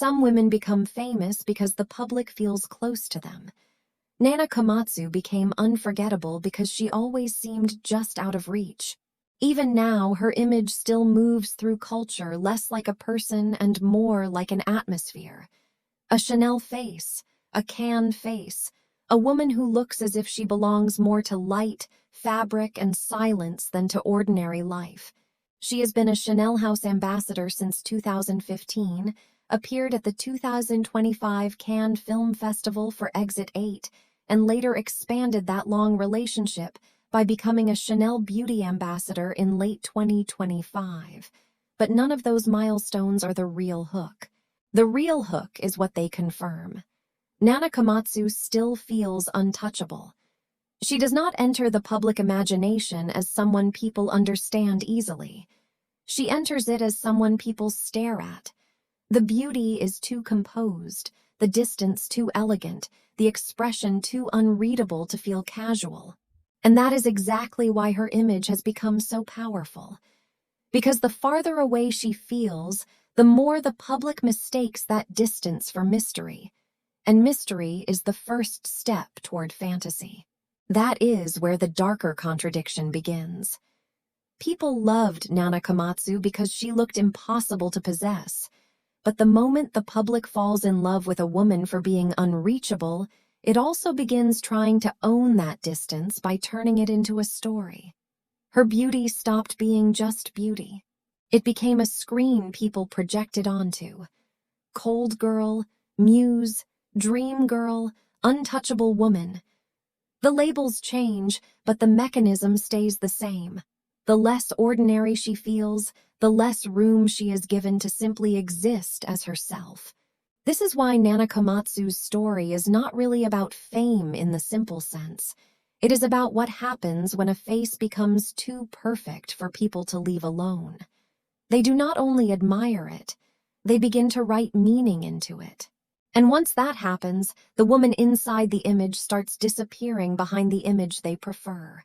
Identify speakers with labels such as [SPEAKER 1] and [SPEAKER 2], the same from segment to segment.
[SPEAKER 1] Some women become famous because the public feels close to them. Nana Komatsu became unforgettable because she always seemed just out of reach. Even now, her image still moves through culture less like a person and more like an atmosphere. A Chanel face, a Cannes face, a woman who looks as if she belongs more to light, fabric, and silence than to ordinary life. She has been a Chanel House ambassador since 2015, appeared at the 2025 Cannes Film Festival for Exit 8, and later expanded that long relationship by becoming a Chanel beauty ambassador in late 2025. But none of those milestones are the real hook. The real hook is what they confirm. Nana Komatsu still feels untouchable. She does not enter the public imagination as someone people understand easily. She enters it as someone people stare at. The beauty is too composed, the distance too elegant, the expression too unreadable to feel casual. And that is exactly why her image has become so powerful. Because the farther away she feels, the more the public mistakes that distance for mystery. And mystery is the first step toward fantasy. That is where the darker contradiction begins. People loved Nana Komatsu because she looked impossible to possess. But the moment the public falls in love with a woman for being unreachable, it also begins trying to own that distance by turning it into a story. Her beauty stopped being just beauty. It became a screen people projected onto. Cold girl, muse, dream girl, untouchable woman. The labels change, but the mechanism stays the same. The less ordinary she feels, the less room she is given to simply exist as herself. This is why Nana Komatsu's story is not really about fame in the simple sense. It is about what happens when a face becomes too perfect for people to leave alone. They do not only admire it, they begin to write meaning into it. And once that happens, the woman inside the image starts disappearing behind the image they prefer.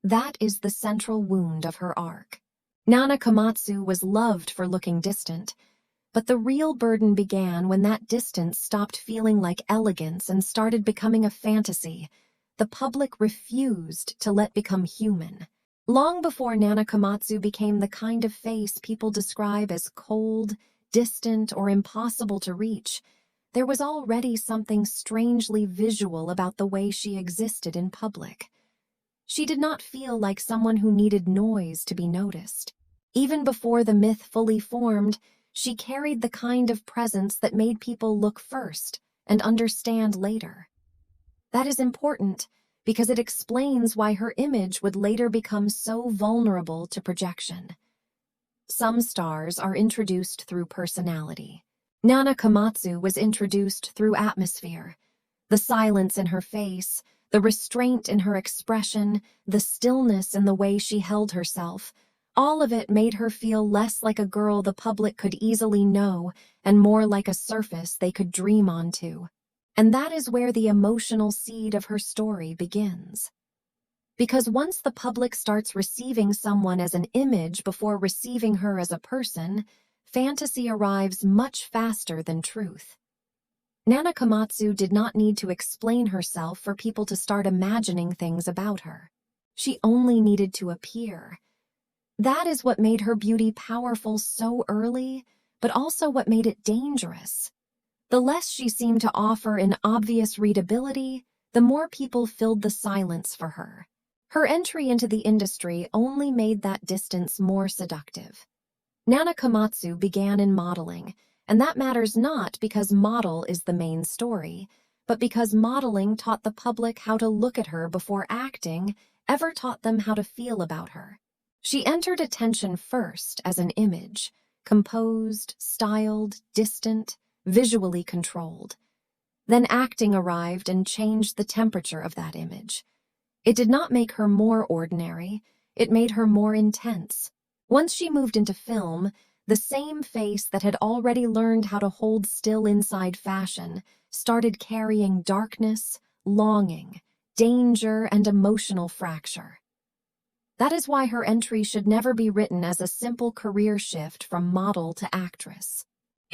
[SPEAKER 1] That is the central wound of her arc. Nana Komatsu was loved for looking distant, but the real burden began when that distance stopped feeling like elegance and started becoming a fantasy. The public refused to let become human. Long before Nana Komatsu became the kind of face people describe as cold, distant, or impossible to reach, there was already something strangely visual about the way she existed in public. She did not feel like someone who needed noise to be noticed. Even before the myth fully formed, she carried the kind of presence that made people look first and understand later. That is important because it explains why her image would later become so vulnerable to projection. Some stars are introduced through personality. Nana Komatsu was introduced through atmosphere. The silence in her face, the restraint in her expression, the stillness in the way she held herself, all of it made her feel less like a girl the public could easily know and more like a surface they could dream onto. And that is where the emotional seed of her story begins. Because once the public starts receiving someone as an image before receiving her as a person, fantasy arrives much faster than truth. Nana Komatsu did not need to explain herself for people to start imagining things about her. She only needed to appear. That is what made her beauty powerful so early, but also what made it dangerous. The less she seemed to offer in obvious readability, the more people filled the silence for her. Her entry into the industry only made that distance more seductive. Nana Komatsu began in modeling, and that matters not because model is the main story, but because modeling taught the public how to look at her before acting ever taught them how to feel about her. She entered attention first as an image, composed, styled, distant, visually controlled. Then acting arrived and changed the temperature of that image. It did not make her more ordinary, it made her more intense. Once she moved into film, the same face that had already learned how to hold still inside fashion started carrying darkness, longing, danger, and emotional fracture. That is why her entry should never be written as a simple career shift from model to actress.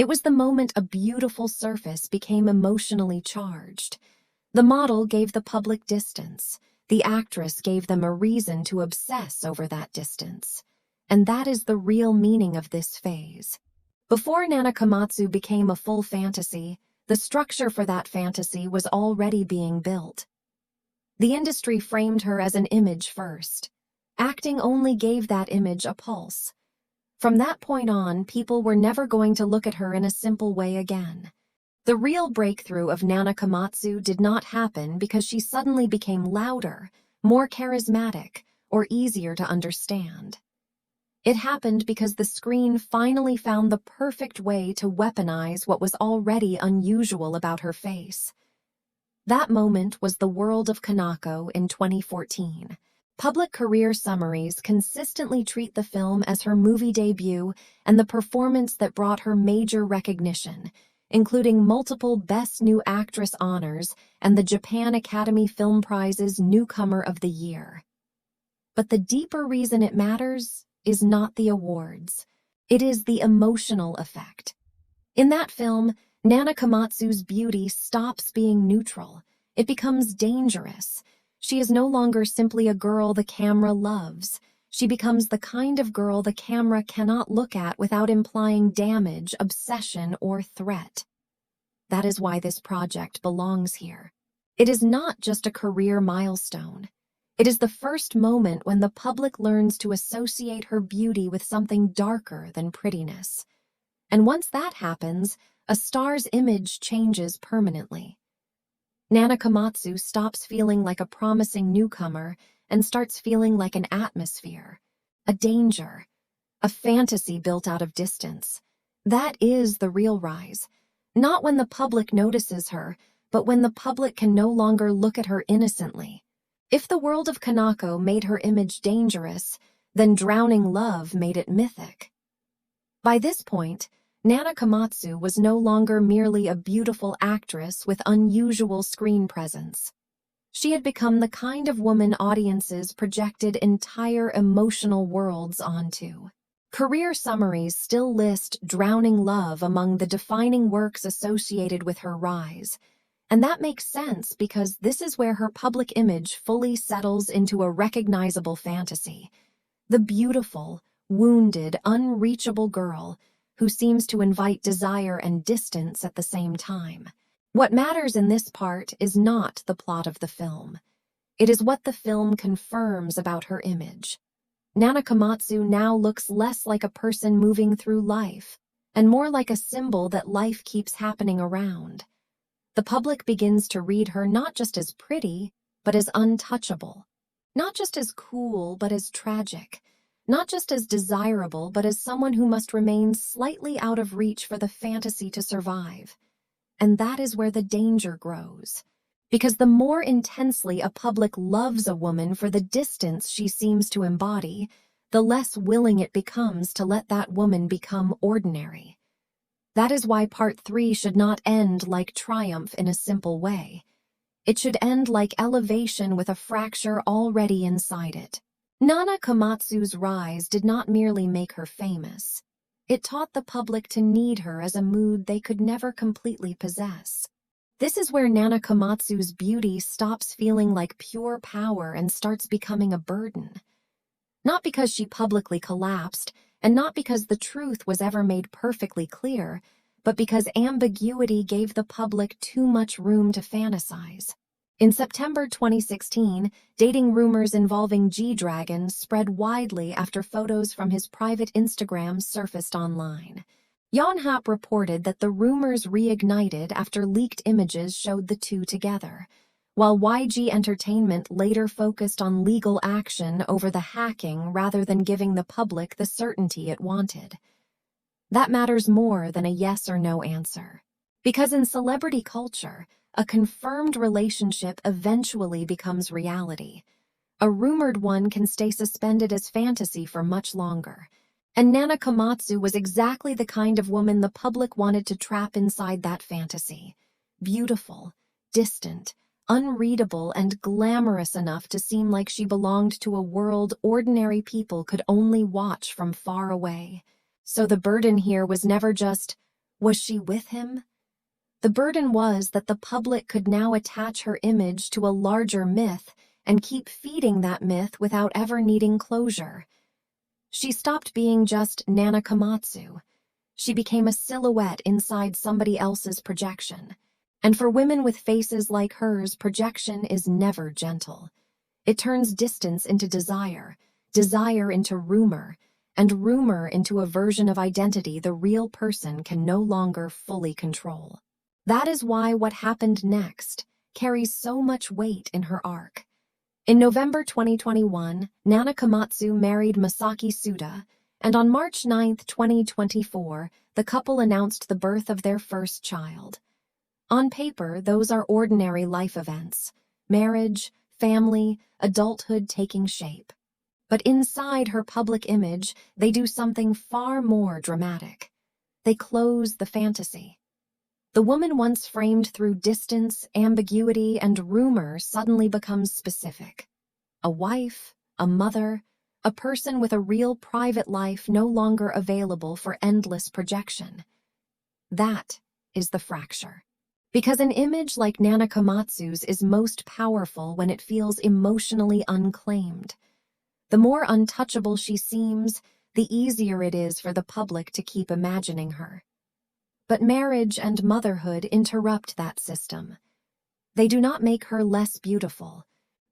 [SPEAKER 1] It was the moment a beautiful surface became emotionally charged. The model gave the public distance. The actress gave them a reason to obsess over that distance. And that is the real meaning of this phase. Before Nana Komatsu became a full fantasy, the structure for that fantasy was already being built. The industry framed her as an image first. Acting only gave that image a pulse. From that point on, people were never going to look at her in a simple way again. The real breakthrough of Nana Komatsu did not happen because she suddenly became louder, more charismatic, or easier to understand. It happened because the screen finally found the perfect way to weaponize what was already unusual about her face. That moment was the world of Kanako in 2014. Public career summaries consistently treat the film as her movie debut and the performance that brought her major recognition, including multiple Best New Actress honors and the Japan Academy Film Prize's Newcomer of the Year. But the deeper reason it matters is not the awards. It is the emotional effect. In that film, Nana Komatsu's beauty stops being neutral. It becomes dangerous. She is no longer simply a girl the camera loves. She becomes the kind of girl the camera cannot look at without implying damage, obsession, or threat. That is why this project belongs here. It is not just a career milestone. It is the first moment when the public learns to associate her beauty with something darker than prettiness. And once that happens, a star's image changes permanently. Nana Komatsu stops feeling like a promising newcomer and starts feeling like an atmosphere, a danger, a fantasy built out of distance. That is the real rise. Not when the public notices her, but when the public can no longer look at her innocently. If the world of Kanako made her image dangerous, then Drowning Love made it mythic. By this point, Nana Komatsu was no longer merely a beautiful actress with unusual screen presence. She had become the kind of woman audiences projected entire emotional worlds onto. Career summaries still list Drowning Love among the defining works associated with her rise, and that makes sense because this is where her public image fully settles into a recognizable fantasy. The beautiful, wounded, unreachable girl who seems to invite desire and distance at the same time. What matters in this part is not the plot of the film. It is what the film confirms about her image. Nana Komatsu now looks less like a person moving through life, and more like a symbol that life keeps happening around. The public begins to read her not just as pretty, but as untouchable. Not just as cool, but as tragic. Not just as desirable, but as someone who must remain slightly out of reach for the fantasy to survive. And that is where the danger grows. Because the more intensely a public loves a woman for the distance she seems to embody, the less willing it becomes to let that woman become ordinary. That is why Part 3 should not end like triumph in a simple way. It should end like elevation with a fracture already inside it. Nana Komatsu's rise did not merely make her famous. It taught the public to need her as a mood they could never completely possess. This is where Nana Komatsu's beauty stops feeling like pure power and starts becoming a burden. Not because she publicly collapsed, and not because the truth was ever made perfectly clear, but because ambiguity gave the public too much room to fantasize. In September 2016, dating rumors involving G-Dragon spread widely after photos from his private Instagram surfaced online. Yonhap reported that the rumors reignited after leaked images showed the two together, while YG Entertainment later focused on legal action over the hacking rather than giving the public the certainty it wanted. That matters more than a yes or no answer. Because in celebrity culture, a confirmed relationship eventually becomes reality. A rumored one can stay suspended as fantasy for much longer. And Nana Komatsu was exactly the kind of woman the public wanted to trap inside that fantasy. Beautiful, distant, unreadable, and glamorous enough to seem like she belonged to a world ordinary people could only watch from far away. So the burden here was never just, Was she with him? The burden was that the public could now attach her image to a larger myth and keep feeding that myth without ever needing closure. She stopped being just Nana Komatsu. She became a silhouette inside somebody else's projection. And for women with faces like hers, projection is never gentle. It turns distance into desire, desire into rumor, and rumor into a version of identity the real person can no longer fully control. That is why what happened next carries so much weight in her arc. In November 2021, Nana Komatsu married Masaki Suda, and on March 9, 2024, the couple announced the birth of their first child. On paper, those are ordinary life events: marriage, family, adulthood taking shape. But inside her public image, they do something far more dramatic. They close the fantasy. The woman once framed through distance, ambiguity, and rumor suddenly becomes specific. A wife, a mother, a person with a real private life no longer available for endless projection. That is the fracture. Because an image like Nana Komatsu's is most powerful when it feels emotionally unclaimed. The more untouchable she seems, the easier it is for the public to keep imagining her. But marriage and motherhood interrupt that system. They do not make her less beautiful.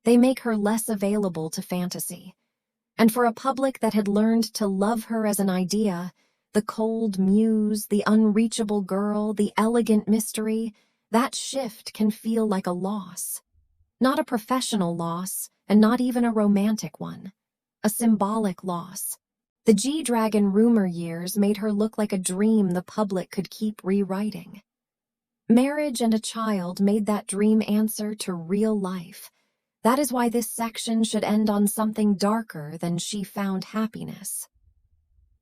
[SPEAKER 1] They make her less available to fantasy. And for a public that had learned to love her as an idea, the cold muse, the unreachable girl, the elegant mystery, that shift can feel like a loss. Not a professional loss, and not even a romantic one. A symbolic loss. The G-Dragon rumor years made her look like a dream the public could keep rewriting. Marriage and a child made that dream answer to real life. That is why this section should end on something darker than she found happiness.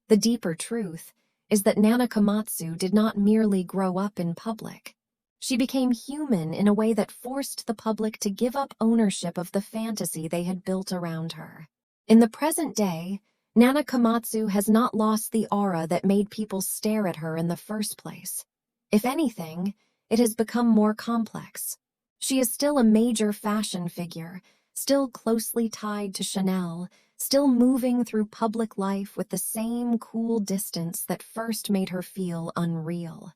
[SPEAKER 1] The deeper truth is that Nana Komatsu did not merely grow up in public. She became human in a way that forced the public to give up ownership of the fantasy they had built around her. In the present day, Nana Komatsu has not lost the aura that made people stare at her in the first place. If anything, it has become more complex. She is still a major fashion figure, still closely tied to Chanel, still moving through public life with the same cool distance that first made her feel unreal.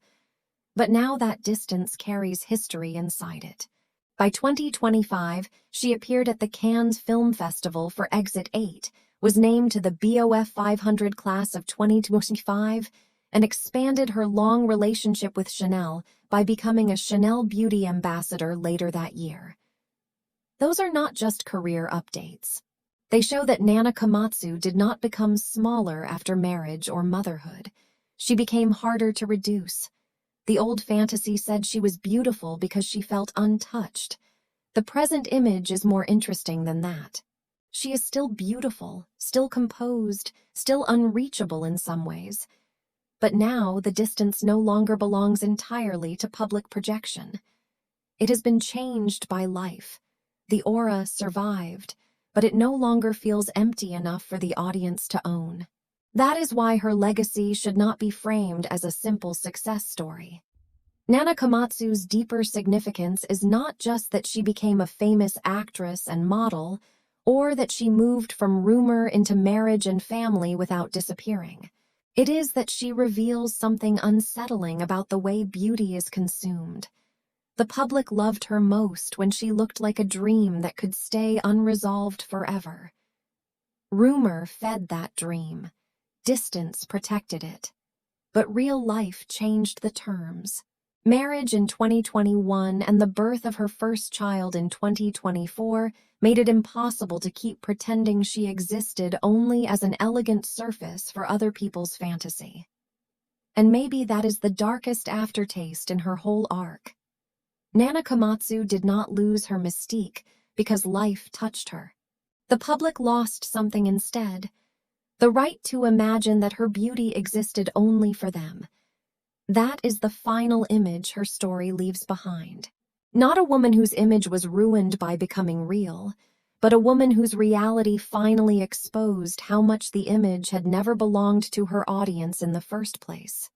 [SPEAKER 1] But now that distance carries history inside it. By 2025, she appeared at the Cannes Film Festival for Exit 8, was named to the BOF 500 class of 2025, and expanded her long relationship with Chanel by becoming a Chanel beauty ambassador later that year. Those are not just career updates. They show that Nana Komatsu did not become smaller after marriage or motherhood. She became harder to reduce. The old fantasy said she was beautiful because she felt untouched. The present image is more interesting than that. She is still beautiful, still composed, still unreachable in some ways. But now the distance no longer belongs entirely to public projection. It has been changed by life. The aura survived, but it no longer feels empty enough for the audience to own. That is why her legacy should not be framed as a simple success story. Nana Komatsu's deeper significance is not just that she became a famous actress and model, or that she moved from rumor into marriage and family without disappearing. It is that she reveals something unsettling about the way beauty is consumed. The public loved her most when she looked like a dream that could stay unresolved forever. Rumor fed that dream. Distance protected it. But real life changed the terms. Marriage in 2021 and the birth of her first child in 2024 made it impossible to keep pretending she existed only as an elegant surface for other people's fantasy. And maybe that is the darkest aftertaste in her whole arc. Nana Komatsu did not lose her mystique because life touched her. The public lost something instead. The right to imagine that her beauty existed only for them. That is the final image her story leaves behind. Not a woman whose image was ruined by becoming real, but a woman whose reality finally exposed how much the image had never belonged to her audience in the first place.